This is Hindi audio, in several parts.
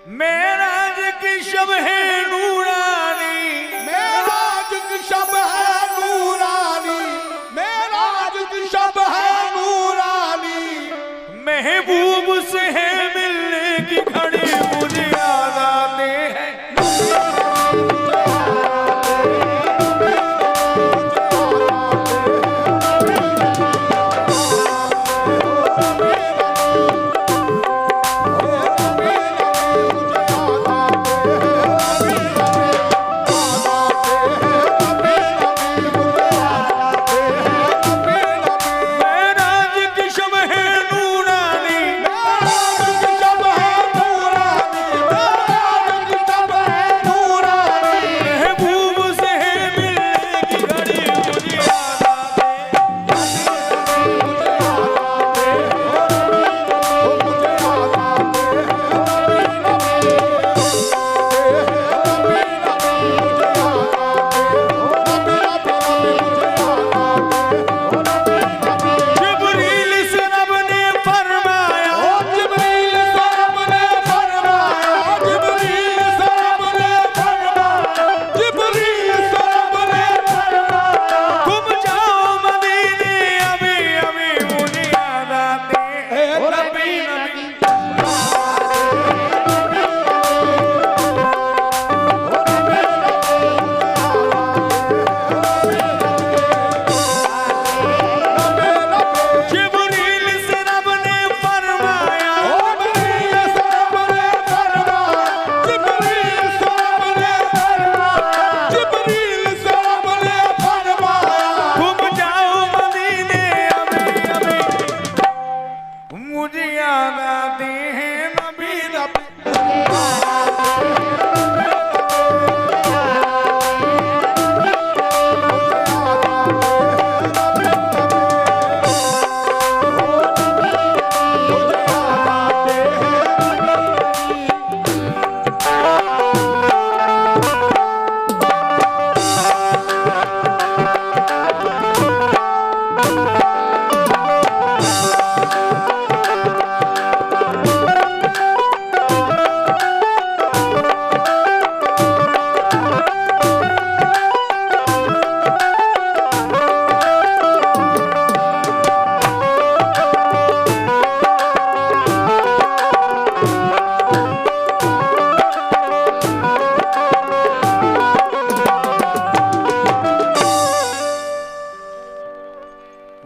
मेराज की शब है नूरानी, मेराज की शब है नूरानी, मेराज की शब है नूरानी। महबूब से है मिलने की घड़ी मुझे याद आते हैं।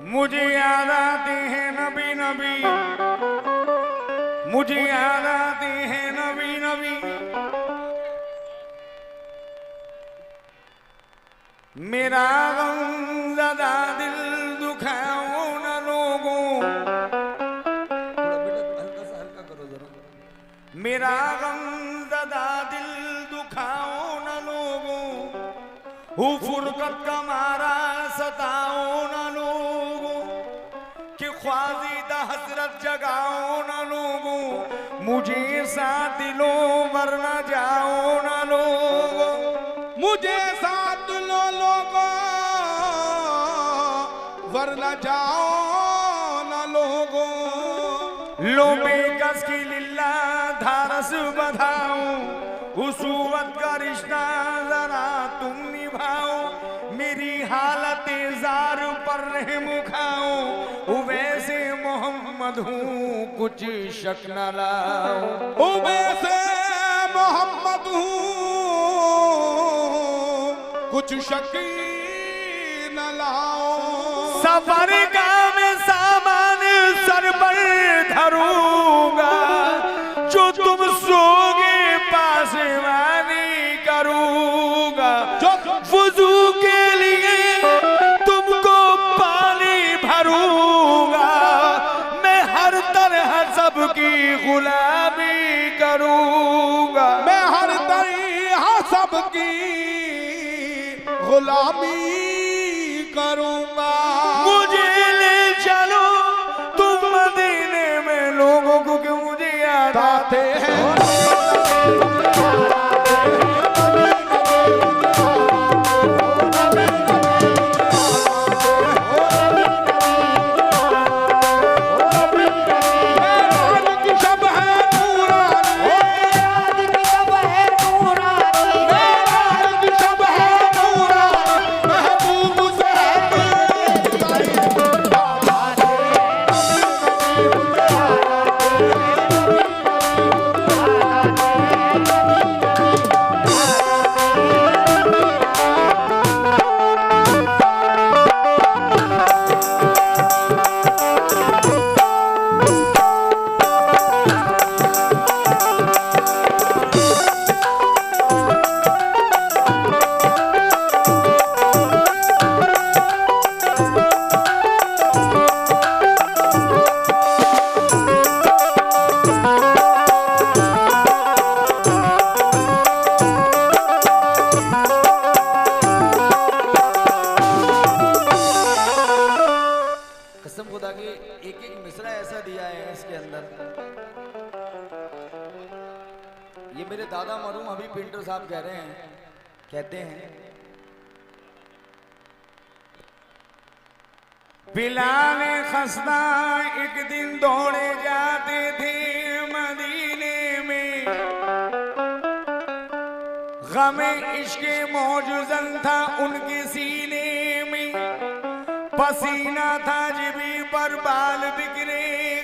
मुझे याद आते हैं नबी नबी, मुझे याद आते हैं नबी नबी। मेरा गमज़दा दिल दुखाओ न लोगों, हल्का करो जरा। मेरा गमज़दा दिल दुखाओ न लोगों, हूँ फुरकत का मारा सताओ न लोगों, कि ख्वाज़ीदा हसरत जगाओ न लोगों, मुझे साथ लो वरना जाओ न लोगों, मुझे साथ लो लोगों वरना जाओ न लोगों। लो बेकस की लिल्ला धारस बधाओ, हुसूवत का रिश्ता जरा तुम निभाओ, मेरी हालत जार पर रहम खाओ, वैसे मोहम्मद हूँ कुछ शक न लाओ, वैसे मोहम्मद हूँ कुछ शक न लाओ। सफर का मैं सामान सर पर धरूंगा, जो तुम सोगे पासवानी करूंगा, वुजू के लिए तुमको पानी भरूंगा, मैं हर तरह सबकी गुलामी करूंगा, मैं हर तरह सबकी गुलामी करूंगा। मुझे ले चलो तुम मदीने में लोगों को, कि मुझे याद आते हैं। शब है नूरानी, ये मेरे दादा मरहूम अभी पिंटर साहब कह रहे हैं, कहते हैं बिलाल खस्ता एक दिन दौड़े जाते थे मदीने में, गमे इश्क़े मौजूदन था उनके सीने में, पसीना था जिबी पर, बाल बिखरे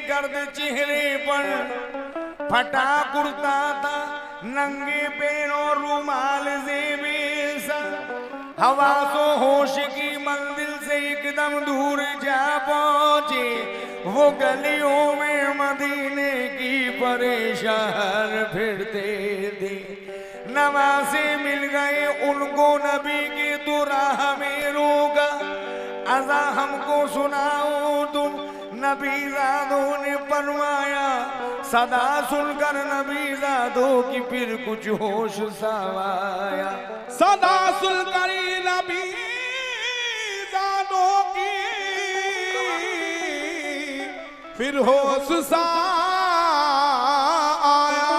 गर्द चेहरे पर, फटा कुर्ता था, नंगे पैरों रुमाल ज़ेबे सर, हवासो होश की मंजिल से एकदम दूर जा पहुंचे, वो गलियों में मदीने की परेशान फिरते थे। नवासे मिल गए उनको नबी की तो राह में रोका, अज़ा हमको सुनाओ तुम, नबीज़ादों ने फरमाया, सदा सुनकर नबीज़ादों की फिर कुछ होश सावाया, सदा सुनकर नबीज़ादों की फिर होश सा आया।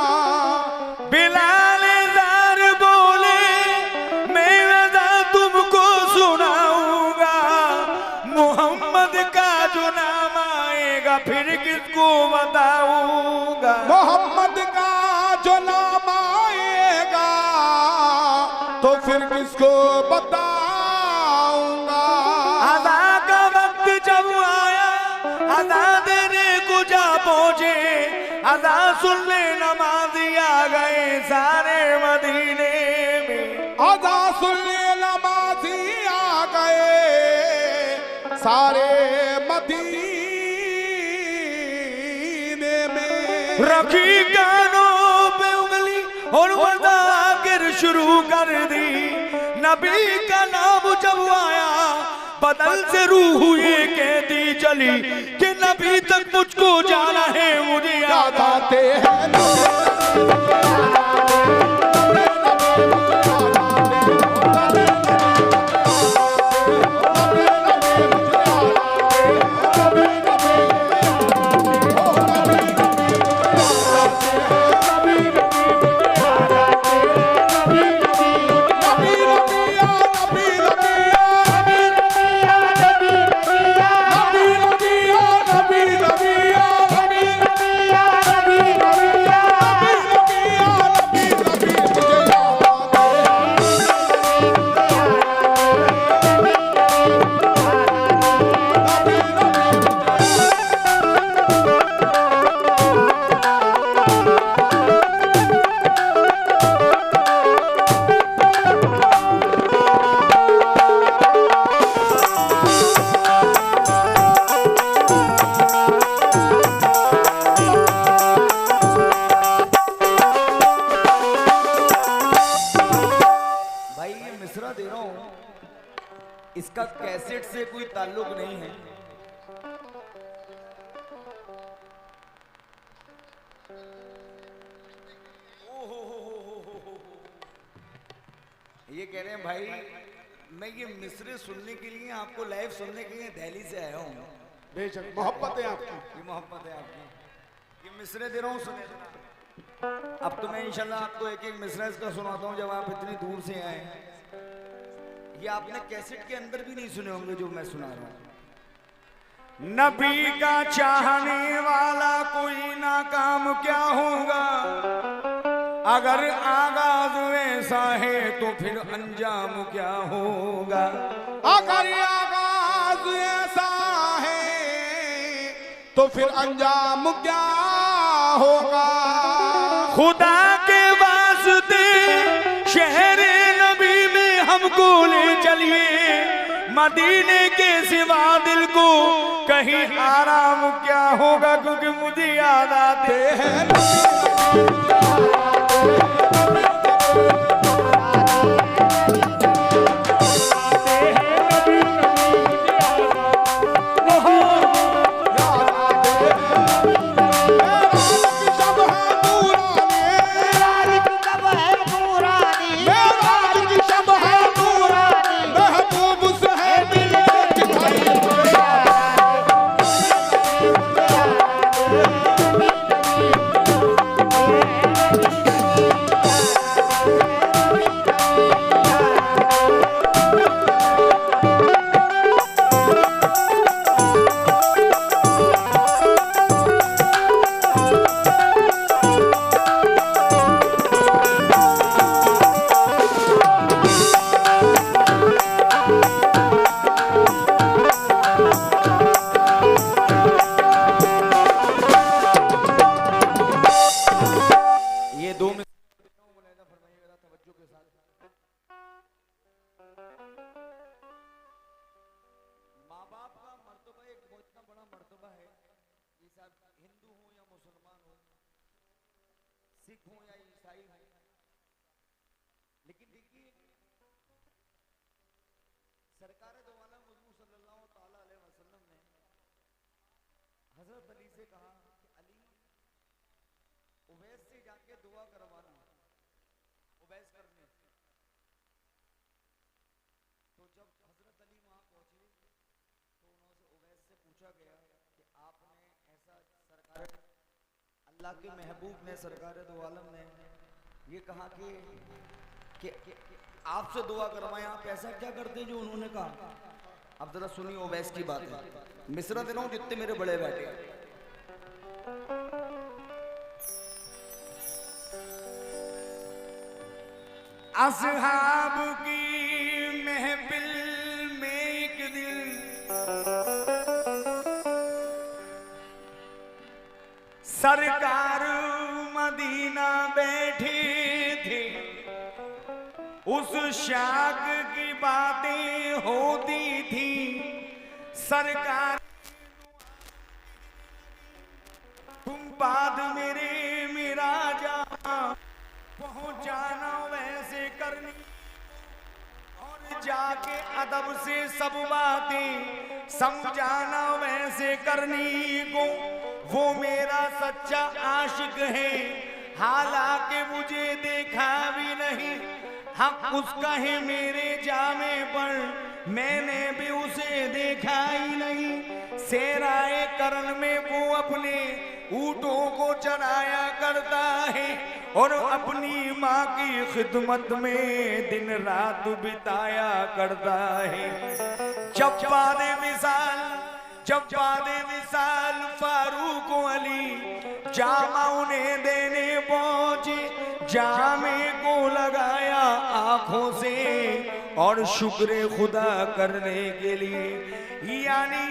बिलाल ज़ार बोले मैं वज़ा तुमको सुनाऊंगा, मोहम्मद का जो नाम आएगा फिर किसको बताऊंगा, मोहम्मद का जो नाम आएगा तो फिर किसको बताऊंगा। अज़ा का वक्त जब आया, अज़ा देने को जा पहुंचे, अज़ा सुनने नमाज़ी आ गए सारे मदीने में, अज़ा सुनने नमाज़ी आ गए सारे मदीने में। रखी कानों पे उंगली और वज़ा आखिर शुरू कर दी, नबी का नाम जब आया बदल से रूह ये कहती चली कि नबी तक मुझको जाना है, मुझे याद आते हैं इसका कैसेट से कोई ताल्लुक नहीं है, ये कह रहे हैं भाई मैं ये मिसरे सुनने के लिए, आपको लाइव सुनने के लिए दिल्ली से आया हूँ। बेशक मोहब्बत है आपकी, ये मोहब्बत है आपकी, ये मिसरे दे रहा हूँ सुने देना। अब तो मैं इंशाल्लाह आपको एक एक मिसरा इसका सुनाता हूँ, जब आप इतनी दूर से आए हैं। ये आपने कैसेट के अंदर भी नहीं सुने होंगे जो मैं सुना रहा हूँ। नबी का चाहने वाला कोई नाकाम क्या होगा, अगर आगाज ऐसा है तो फिर अंजाम क्या होगा, अगर आगाज ऐसा है तो फिर अंजाम क्या होगा। खुदा के वास्ते शहरे नबी में हमको ले चलिए, मदीने के सिवा दिल को कहीं आराम क्या होगा, क्योंकि मुझे याद आते हैं दो मुलाहिजा फरमाइएगा तवज्जो के साथ। माँ बाप का मर्तबा एक बहुत इतना बड़ा मर्तबा है, ये सब हिंदू हो या मुसलमान हो, सिख हो या ईसाई हो। लेकिन देखिए सरकार दो आलम हुजूर सल्लल्लाहु ताला अलैहि वसल्लम ने हजरत अली से कहा कि अली उवैस से जाके दुआ करवाना, उवैस करने। तो जब हजरत अली वहां पहुंचे तो उन्होंने उवैस से पूछा गया कि आपने ऐसा सरकार अल्लाह के महबूब ने सरकार दो आलम ने ये कहा कि आपसे दुआ करवाएं, आप ऐसा क्या करते जो उन्होंने कहा। अब जरा सुनिए उवैस की बात है, मिसरा दे रहा हूं जितने मेरे बड़े बैठे। असहाब की महफिल में एक दिन सरकार मदीना बैठे थे, उस शाक की बातें होती थी। सरकार तुम बाद मेरा जहां पहुंचाना वैसे करनी, और जाके अदब से सब बातें समझाना वैसे करनी को। वो मेरा सच्चा आशिक है, हालांकि मुझे देखा भी नहीं, हक उसका है मेरे जामे पर, मैंने भी उसे देखा ही नहीं। सेराए करन में वो अपने ऊँटों को चराया करता है, और अपनी माँ की खिदमत में दिन रात बिताया करता है। जब बादे मिसाल फारूक अली जामा उन्हें देने पहुंचे, जामे को लगाया आंखों से और शुक्र खुदा करने के लिए, यानी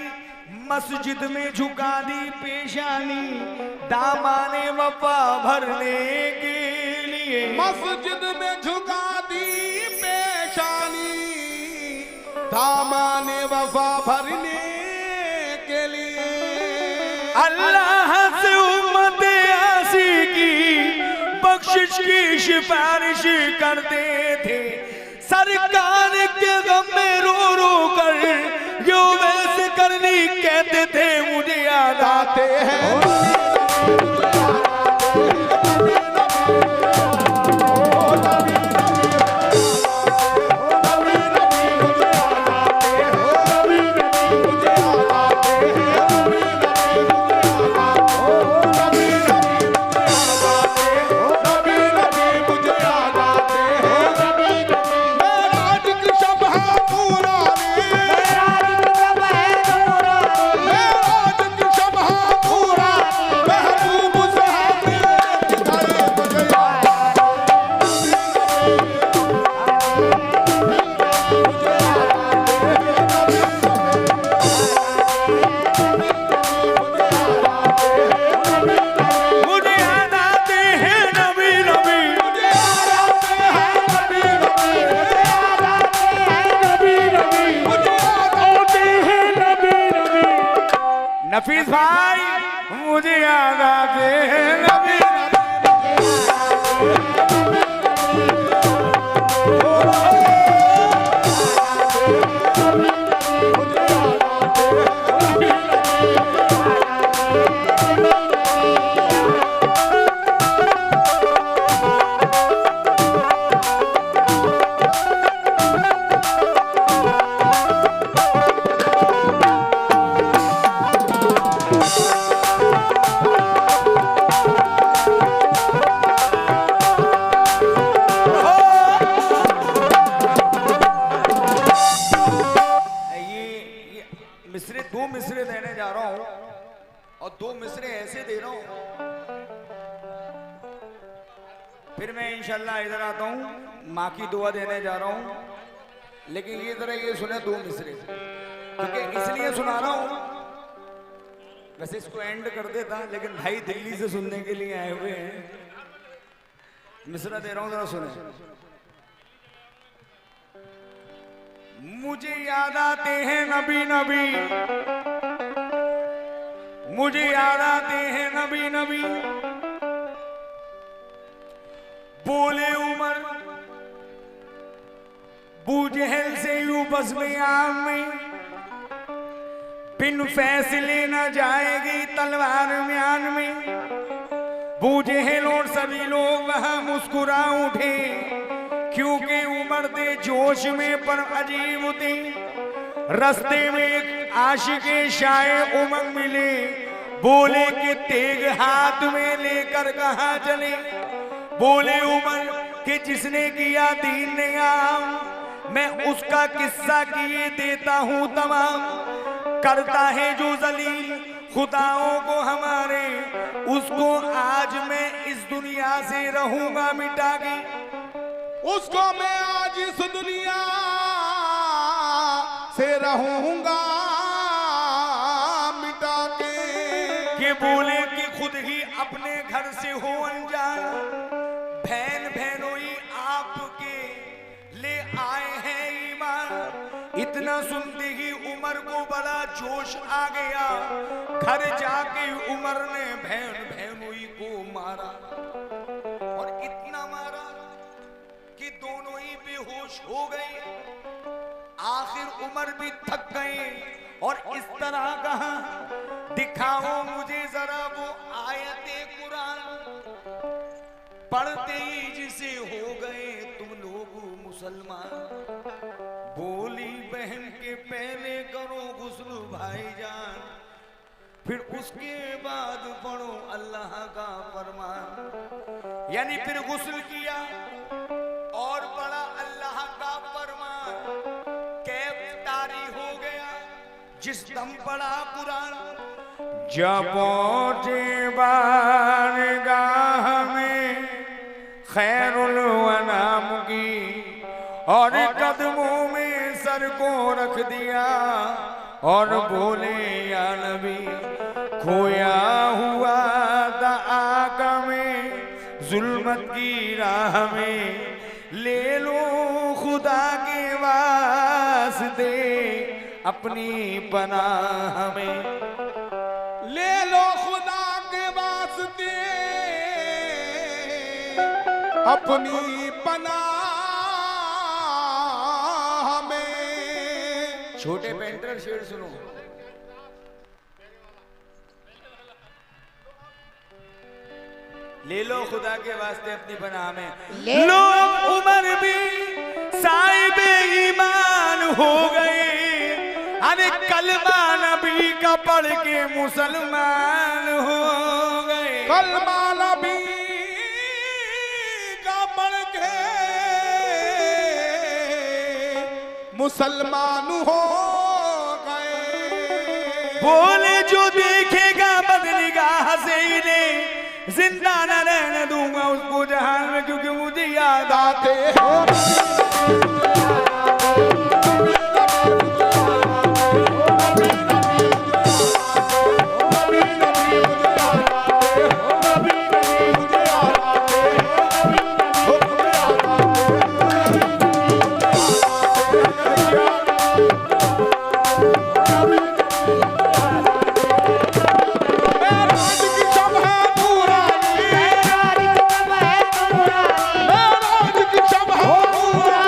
मस्जिद में झुका दी पेशानी दामाने वफा भरने के लिए। मस्जिद में झुका दी पेशानी दामाने वफा भरने के लिए। अल्लाह से उम्मत आसी की बख्शिश की सिफारिश करते थे, सरकार के गम में रो रो कर जो वैसे करनी कहते थे। मुझे याद आते हैं नफीस भाई, मुझे याद आते हैं नबी। दो मिसरे देने जा रहा हूं और दो मिसरे ऐसे दे रहा हूं, फिर मैं इंशाल्लाह इधर आता हूं, माँ की दुआ देने जा रहा हूं। लेकिन ये जरा ये सुने दो मिसरे, क्योंकि इसलिए सुना रहा हूं, वैसे इसको एंड कर देता लेकिन भाई दिल्ली से सुनने के लिए आए हुए हैं। मिसरा दे रहा हूं, जरा सुने। मुझे याद आते हैं नबी नबी, मुझे याद आते हैं नबी नबी, बोले उमर बूजहल से यूं बस में आम में, बिन फैसले न जाएगी तलवार म्यान में। बूजहल और सभी लोग वहां मुस्कुरा उठे, क्योंकि उमर दे जोश में पर अजीब थे। रास्ते में एक आशिके शाये उमंग मिले, बोले कि तेग हाथ में लेकर कहां चले। बोले उमर कि जिसने किया दीन ने आम, मैं उसका किस्सा किए देता हूं तमाम। करता है जो जलील खुदाओं को हमारे, उसको आज मैं इस दुनिया से रहूंगा मिटा के। उसको मैं आज इस दुनिया से रहूंगा मिटा के। कि बोले कि खुद ही अपने घर से हो अनजान, बहन बहनोई आपके ले आए हैं ईमान। इतना सुनते ही उमर को बड़ा जोश आ गया, घर जाके उमर ने बहन बहनोई को मारा, और इतना मारा कि दोनों ही बेहोश हो गए। आखिर उमर भी थक गए और इस तरह कहा, दिखाओ मुझे जरा वो आयते कुरान, पढ़ते ही जिसे हो गए तुम लोग मुसलमान। बोली बहन के पहले करो गुस्ल भाईजान, फिर उसके बाद पढ़ो अल्लाह का फरमान। यानी फिर गुस्ल किया और पढ़ा अल्लाह का फरमान। कैफ तारी हो गया जिस दम पढ़ा कुरान। जब पहुंचे बारगाह में खैरुल अनाम की, और कदमों में सर को रख दिया, और बोले या नबी खोया हुआ था आका में जुल्मत की राह में, ले लो खुदा के वास्ते अपनी पनाह में। ले लो खुदा के वास्ते अपनी पनाह में। छोटे पेंटर शेर सुनो। ले लो खुदा के वास्ते अपनी पनाह में। लो उमर भी साहिब ईमान हो गए, अरे कलमा नबी का पढ़ के मुसलमान हो गए। कलमा नबी का पढ़ के मुसलमान हो गए। बोले जो देखेगा बदनिगाह से इन्हें जिंदा न रहने दूंगा उसको जहान में, क्योंकि मुझे याद आते हो। हो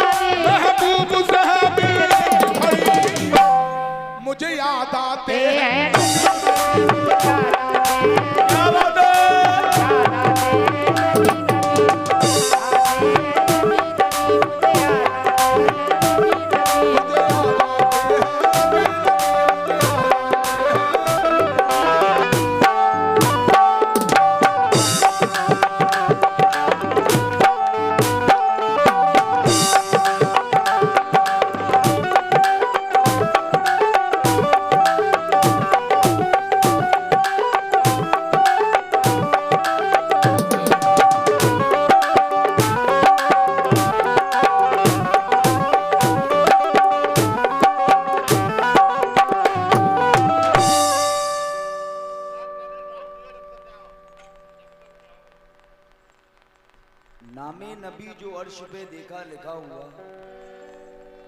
नामे नबी जो अर्श पे देखा लिखा हुआ,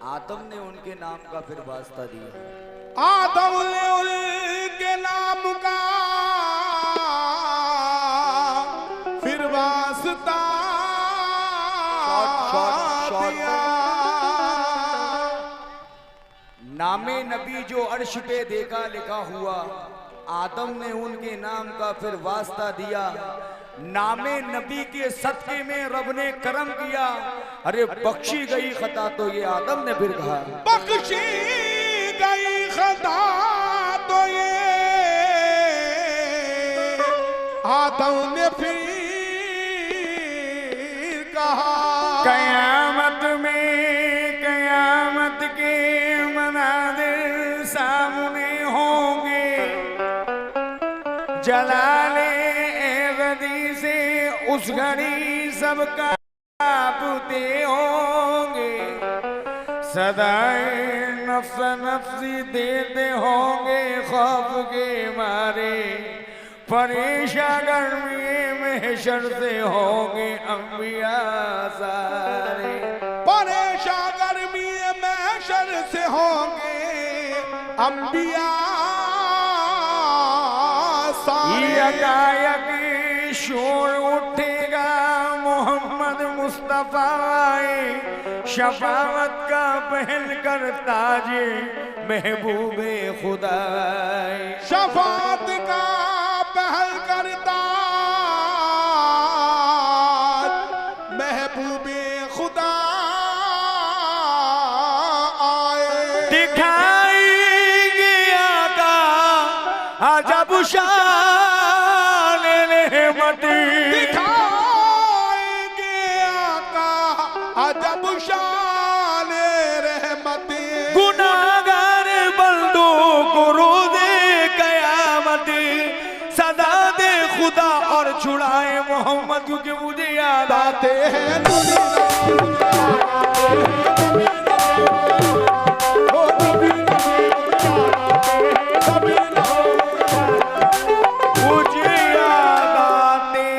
आदम ने उनके नाम का फिर वास्ता दिया। आदम ने उनके नाम का फिर वास्ता शॉर्ट। दिया। नामे नबी जो अर्श पे देखा लिखा हुआ, आदम ने उनके नाम का फिर वास्ता दिया। नामे नबी के सदके में रब ने करम किया, अरे बख्शी गई खता तो ये आदम ने फिर कहा। बख्शी गई खता तो ये आदम ने फिर कहा। कयामत में कयामत के मनादिर सामने होंगे, जलाले एगदी से उस घड़ी सब कांपते होंगे। सदाए नफ्स नफ्सी देते होंगे खौफ के मारे, परेशान गर्मी महशर से होंगे अंबिया सारे। परेशान गर्मी महशर से होंगे अंबिया सारे। यकायक शोर उठेगा मोहम्मद मुस्तफा आए, शफावत का पहन कर ताजे महबूबे खुदा आए। शफात का पहल करता महबूबे खुदा आए। दिखाएंगे आका अजब शान रहमती, दिखाएंगे आका अजब शान रहमती। गुनाहगार बंदो को रोज़े कयामत सदा दे खुदा और छुड़ाए मोहम्मद, क्योंकि मुझे याद आते हैं मुझे याद आते हैं।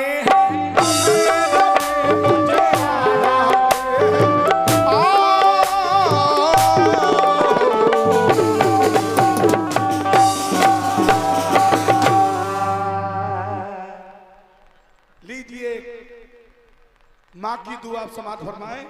लीजिए माँ की दुआ आप समाप्त फरमाएं।